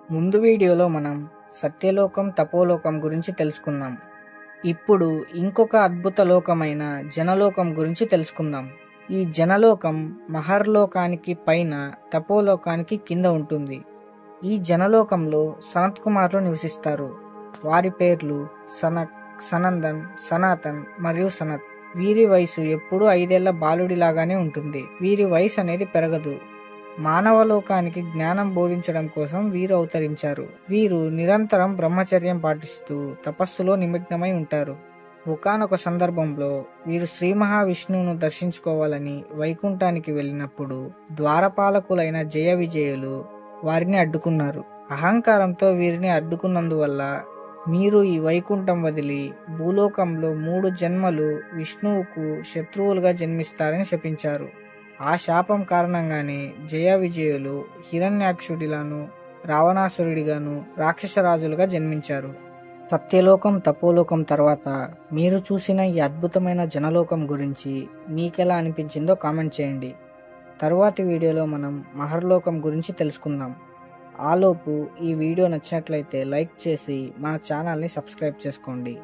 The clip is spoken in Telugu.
ముందు వీడియోలో మనం సత్యలోకం తపోలోకం గురించి తెలుసుకున్నాం. ఇప్పుడు ఇంకొక అద్భుత లోకమైన జనలోకం గురించి తెలుసుకుందాం. ఈ జనలోకం మహర్లోకానికి పైన తపోలోకానికి కింద ఉంటుంది. ఈ జనలోకంలో సనత్ కుమార్లు నివసిస్తారు. వారి పేర్లు సనక్, సనందన్, సనాతన్ మరియు సనత్. వీరి వయసు ఎప్పుడూ 5 ఏళ్ల బాలుడిలాగానే ఉంటుంది. వీరి వయసు అనేది పెరగదు. మానవలోకానికి జ్ఞానం బోధించడం కోసం వీరు అవతరించారు. వీరు నిరంతరం బ్రహ్మచర్యం పాటిస్తూ తపస్సులో నిమగ్నమై ఉంటారు. ఒకానొక సందర్భంలో వీరు శ్రీ మహావిష్ణువును దర్శించుకోవాలని వైకుంఠానికి వెళ్ళినప్పుడు ద్వారపాలకులైన జయ విజయులు వారిని అడ్డుకున్నారు. అహంకారంతో వీరిని అడ్డుకున్నందువల్ల మీరు ఈ వైకుంఠం వదిలి భూలోకంలో 3 జన్మలు విష్ణువుకు శత్రువులుగా జన్మిస్తారని శపించారు. ఆ శాపం కారణంగానే జయ విజయులు హిరణ్యాక్షుడిగాను, రావణాసురుడిగాను, రాక్షసరాజులుగా జన్మించారు. సత్యలోకం తపోలోకం తర్వాత మీరు చూసిన ఈ అద్భుతమైన జనలోకం గురించి మీకెలా అనిపించిందో కామెంట్ చేయండి. తరువాతి వీడియోలో మనం మహర్లోకం గురించి తెలుసుకుందాం. ఆలోపు ఈ వీడియో నచ్చినట్లయితే లైక్ చేసి మన ఛానల్ని సబ్స్క్రైబ్ చేసుకోండి.